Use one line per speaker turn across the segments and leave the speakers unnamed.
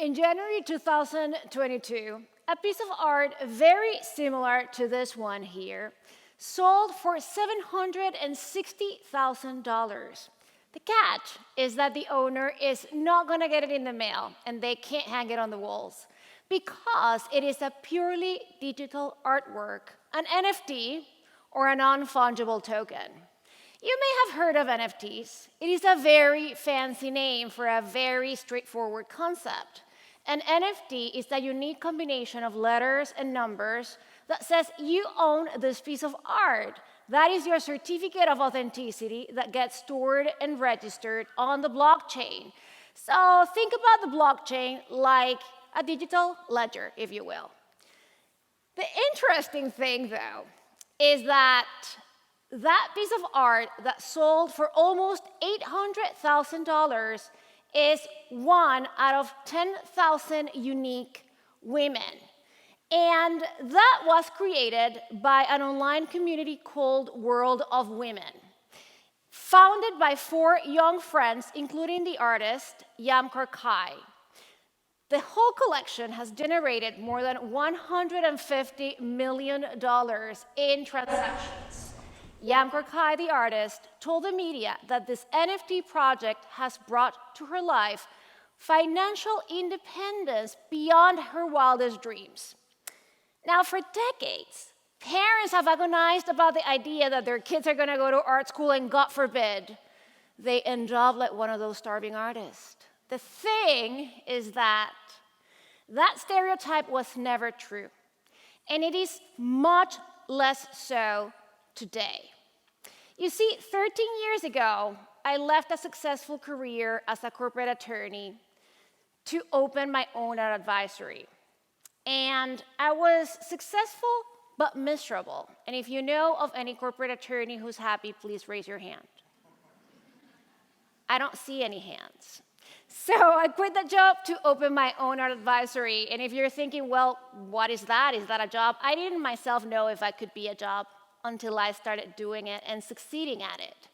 In January 2022, a piece of art very similar to this one here sold for $760,000. The catch is that the owner is not going to get it in the mail, and they can't hang it on the walls because it is a purely digital artwork, an NFT, or a non-fungible token. You may have heard of NFTs. It is a very fancy name for a very straightforward concept. An NFT is a unique combination of letters and numbers that says you own this piece of art. That is your certificate of authenticity that gets stored and registered on the blockchain. So think about the blockchain like a digital ledger, if you will. The interesting thing, though, is that piece of art that sold for almost $800,000 is one out of 10,000 unique women. And that was created by an online community called World of Women, founded by 4 young friends, including the artist Yam Karkai. The whole collection has generated more than $150 million in transactions. Yam Karkai, the artist, told the media that this NFT project has brought to her life financial independence beyond her wildest dreams. Now, for decades, parents have agonized about the idea that their kids are going to go to art school and, God forbid, they end up like one of those starving artists. The thing is that stereotype was never true, and it is much less so today. You see, 13 years ago, I left a successful career as a corporate attorney to open my own art advisory. And I was successful but miserable. And if you know of any corporate attorney who's happy, please raise your hand. I don't see any hands. So I quit that job to open my own art advisory. And if you're thinking, well, what is that? Is that a job? I didn't myself know if I could be a job until I started doing it and succeeding at it.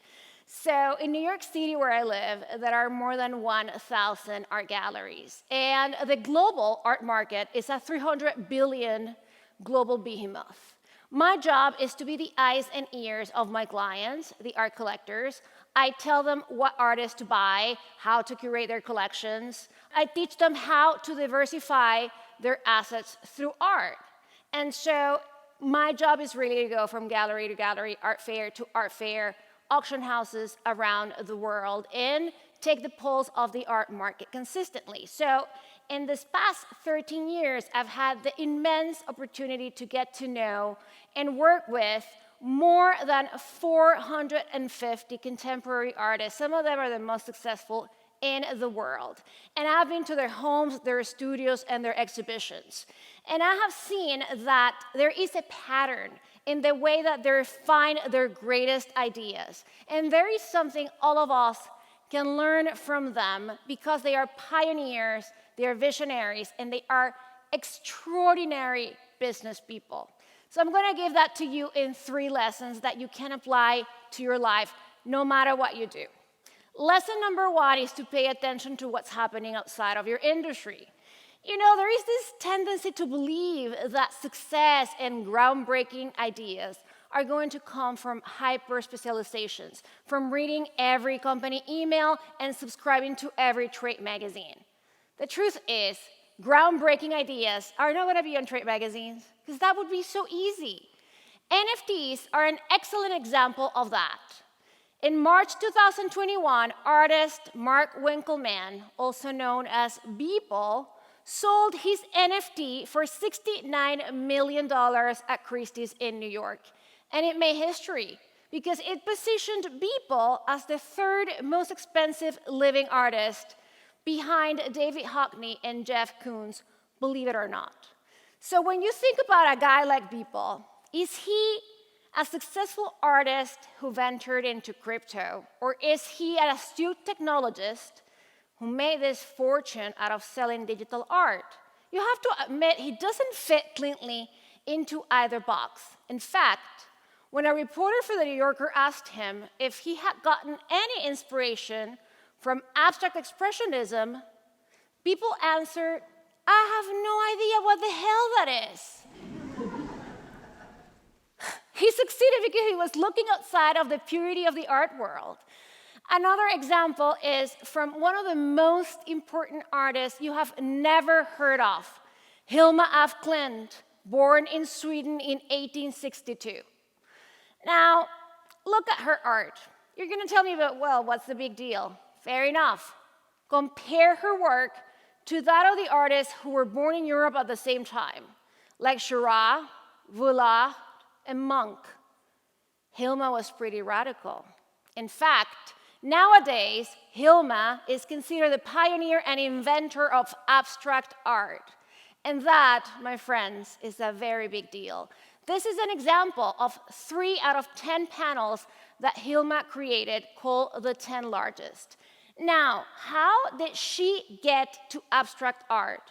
So in New York City, where I live, there are more than 1,000 art galleries. And the global art market is a $300 billion global behemoth. My job is to be the eyes and ears of my clients, the art collectors. I tell them what artists to buy, how to curate their collections. I teach them how to diversify their assets through art. And so my job is really to go from gallery to gallery, art fair to art fair, auction houses around the world, and take the pulse of the art market consistently. So in this past 13 years, I've had the immense opportunity to get to know and work with more than 450 contemporary artists. Some of them are the most successful in the world. And I've been to their homes, their studios, and their exhibitions. And I have seen that there is a pattern in the way that they find their greatest ideas. And there is something all of us can learn from them because they are pioneers, they are visionaries, and they are extraordinary business people. So I'm going to give that to you in 3 lessons that you can apply to your life no matter what you do. Lesson number 1 is to pay attention to what's happening outside of your industry. You know, there is this tendency to believe that success and groundbreaking ideas are going to come from hyper-specializations, from reading every company email and subscribing to every trade magazine. The truth is, groundbreaking ideas are not going to be on trade magazines, because that would be so easy. NFTs are an excellent example of that. In March 2021, artist Mark Winkelmann, also known as Beeple, sold his NFT for $69 million at Christie's in New York. And it made history because it positioned Beeple as the 3rd most expensive living artist behind David Hockney and Jeff Koons, believe it or not. So when you think about a guy like Beeple, is he a successful artist who ventured into crypto, or is he an astute technologist who made this fortune out of selling digital art? You have to admit he doesn't fit cleanly into either box. In fact, when a reporter for The New Yorker asked him if he had gotten any inspiration from abstract expressionism, People answered, I have no idea what the hell that is. He succeeded because he was looking outside of the purity of the art world. Another example is from one of the most important artists you have never heard of, Hilma af Klint, born in Sweden in 1862. Now, look at her art. You're going to tell me about, well, what's the big deal? Fair enough. Compare her work to that of the artists who were born in Europe at the same time, like Seurat, Vollard, and Munch. Hilma was pretty radical. In fact, nowadays, Hilma is considered the pioneer and inventor of abstract art. And that, my friends, is a very big deal. This is an example of 3 out of 10 panels that Hilma created, called the 10 largest. Now, how did she get to abstract art?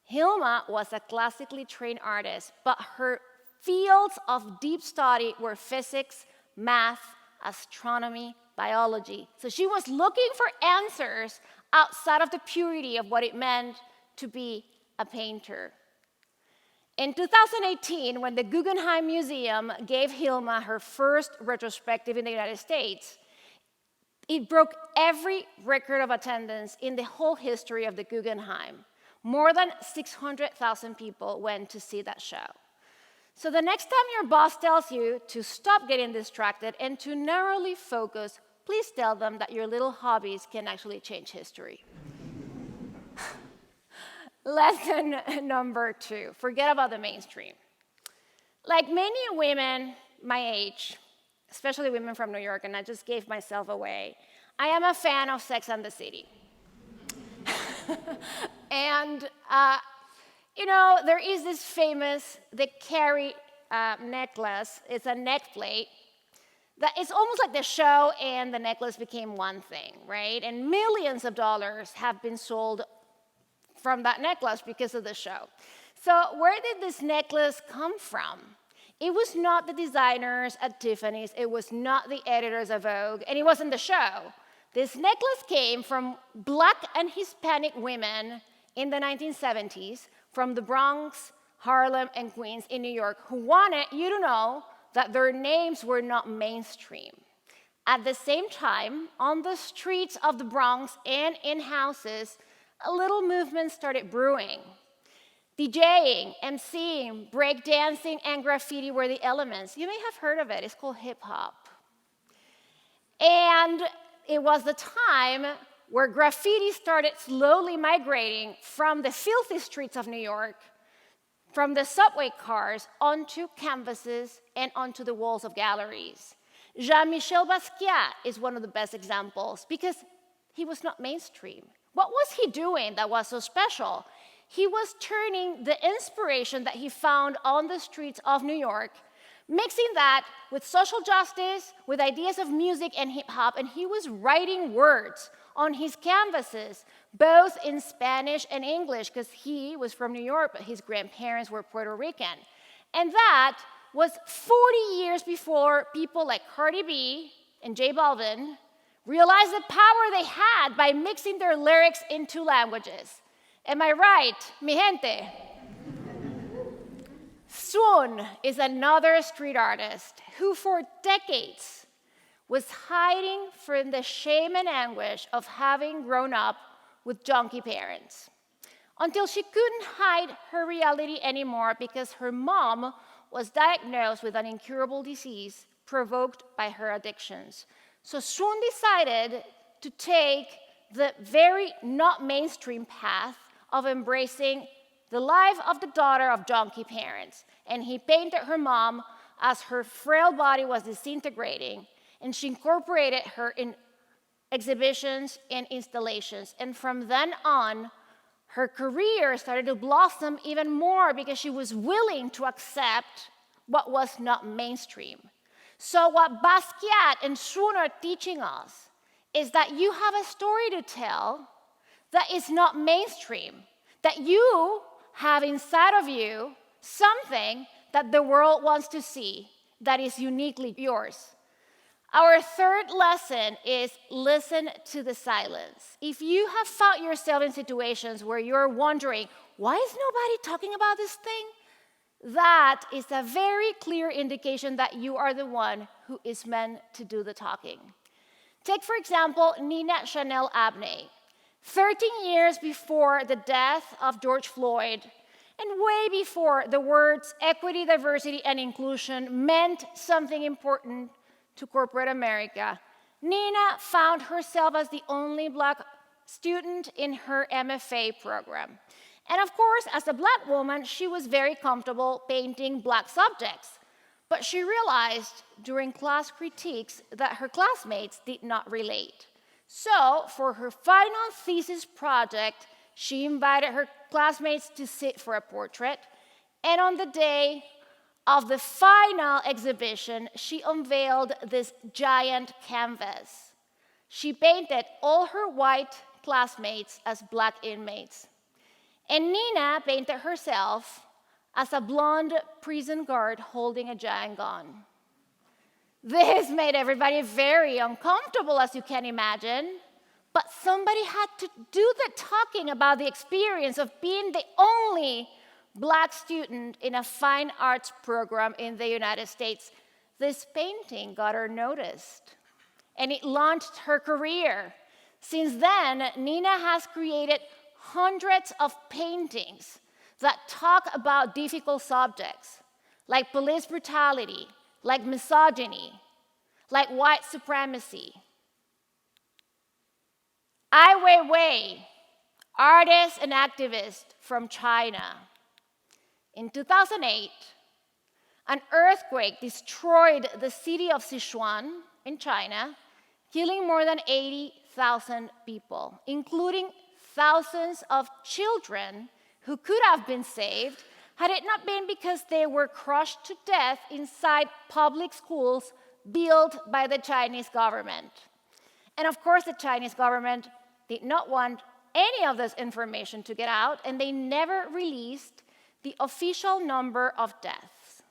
Hilma was a classically trained artist, but her fields of deep study were physics, math, astronomy, biology. So she was looking for answers outside of the purity of what it meant to be a painter. In 2018, when the Guggenheim Museum gave Hilma her first retrospective in the United States, it broke every record of attendance in the whole history of the Guggenheim. More than 600,000 people went to see that show. So the next time your boss tells you to stop getting distracted and to narrowly focus, please tell them that your little hobbies can actually change history. Lesson number 2, forget about the mainstream. Like many women my age, especially women from New York, and I just gave myself away, I am a fan of Sex and the City. And, there is this famous, the Carrie necklace. It's a neck plate. That it's almost like the show and the necklace became one thing, right? And millions of dollars have been sold from that necklace because of the show. So where did this necklace come from? It was not the designers at Tiffany's, it was not the editors of Vogue, and it wasn't the show. This necklace came from Black and Hispanic women in the 1970s from the Bronx, Harlem, and Queens in New York who wanted you to know that their names were not mainstream. At the same time, on the streets of the Bronx and in houses, a little movement started brewing. DJing, MCing, breakdancing, and graffiti were the elements. You may have heard of it. It's called hip-hop. And it was the time where graffiti started slowly migrating from the filthy streets of New York, from the subway cars, onto canvases and onto the walls of galleries. Jean-Michel Basquiat is one of the best examples because he was not mainstream. What was he doing that was so special? He was turning the inspiration that he found on the streets of New York, mixing that with social justice, with ideas of music and hip-hop, and he was writing words on his canvases, both in Spanish and English, because he was from New York, but his grandparents were Puerto Rican. And that was 40 years before people like Cardi B and J Balvin realized the power they had by mixing their lyrics in 2 languages. Am I right, mi gente? Swoon is another street artist who for decades was hiding from the shame and anguish of having grown up with junkie parents, until she couldn't hide her reality anymore because her mom was diagnosed with an incurable disease provoked by her addictions. So Swoon decided to take the very not mainstream path of embracing the life of the daughter of junkie parents. And he painted her mom as her frail body was disintegrating, and she incorporated her in exhibitions and installations. And from then on, her career started to blossom even more because she was willing to accept what was not mainstream. So what Basquiat and Swoon are teaching us is that you have a story to tell that is not mainstream, that you have inside of you something that the world wants to see that is uniquely yours. Our third lesson is listen to the silence. If you have found yourself in situations where you're wondering, why is nobody talking about this thing? That is a very clear indication that you are the one who is meant to do the talking. Take, for example, Nina Chanel Abney. 13 years before the death of George Floyd, and way before the words equity, diversity, and inclusion meant something important to corporate America, Nina found herself as the only Black student in her MFA program. And of course, as a Black woman, she was very comfortable painting Black subjects. But she realized during class critiques that her classmates did not relate. So, for her final thesis project, she invited her classmates to sit for a portrait. And on the day of the final exhibition, she unveiled this giant canvas. She painted all her white classmates as Black inmates. And Nina painted herself as a blonde prison guard holding a giant gun. This made everybody very uncomfortable, as you can imagine. But somebody had to do the talking about the experience of being the only Black student in a fine arts program in the United States. This painting got her noticed, and it launched her career. Since then, Nina has created hundreds of paintings that talk about difficult subjects, like police brutality, like misogyny, like white supremacy. Ai Weiwei, artist and activist from China. In 2008, an earthquake destroyed the city of Sichuan in China, killing more than 80,000 people, including thousands of children who could have been saved had it not been because they were crushed to death inside public schools built by the Chinese government. And of course, the Chinese government did not want any of this information to get out, and they never released the official number of deaths.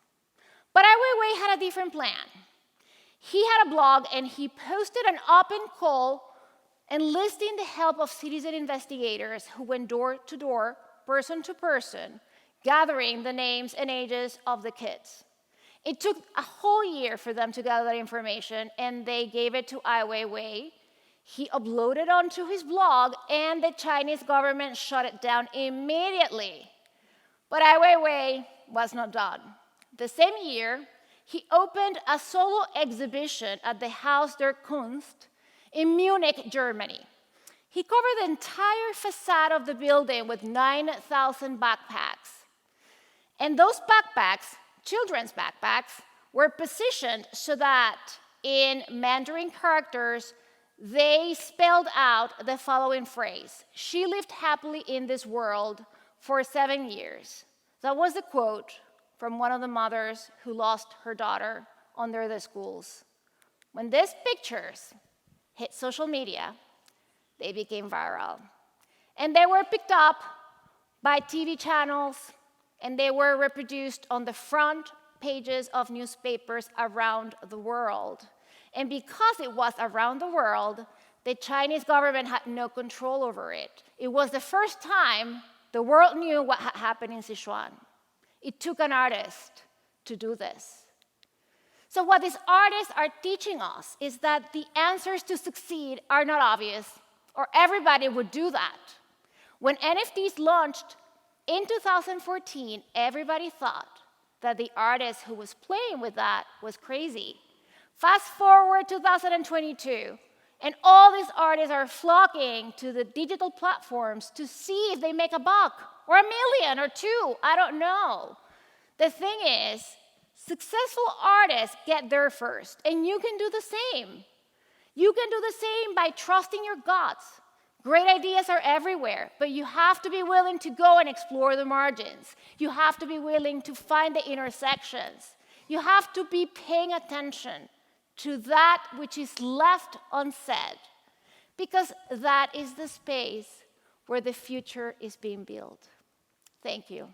But Ai Weiwei had a different plan. He had a blog, and he posted an open call enlisting the help of citizen investigators who went door to door, person to person, gathering the names and ages of the kids. It took a whole year for them to gather that information, and they gave it to Ai Weiwei. He uploaded onto his blog, and the Chinese government shut it down immediately. But Ai Weiwei was not done. The same year, he opened a solo exhibition at the Haus der Kunst in Munich, Germany. He covered the entire facade of the building with 9,000 backpacks. And those backpacks, children's backpacks, were positioned so that in Mandarin characters, they spelled out the following phrase: "She lived happily in this world for 7 years." That was a quote from one of the mothers who lost her daughter under the schools. When these pictures hit social media, they became viral. And they were picked up by TV channels, and they were reproduced on the front pages of newspapers around the world. And because it was around the world, the Chinese government had no control over it. It was the first time the world knew what had happened in Sichuan. It took an artist to do this. So what these artists are teaching us is that the answers to succeed are not obvious, or everybody would do that. When NFTs launched in 2014, everybody thought that the artist who was playing with that was crazy. Fast forward 2022, and all these artists are flocking to the digital platforms to see if they make a buck, or $1 million, or $2 million, I don't know. The thing is, successful artists get there first, and you can do the same. You can do the same by trusting your guts. Great ideas are everywhere, but you have to be willing to go and explore the margins. You have to be willing to find the intersections. You have to be paying attention to that which is left unsaid, because that is the space where the future is being built. Thank you.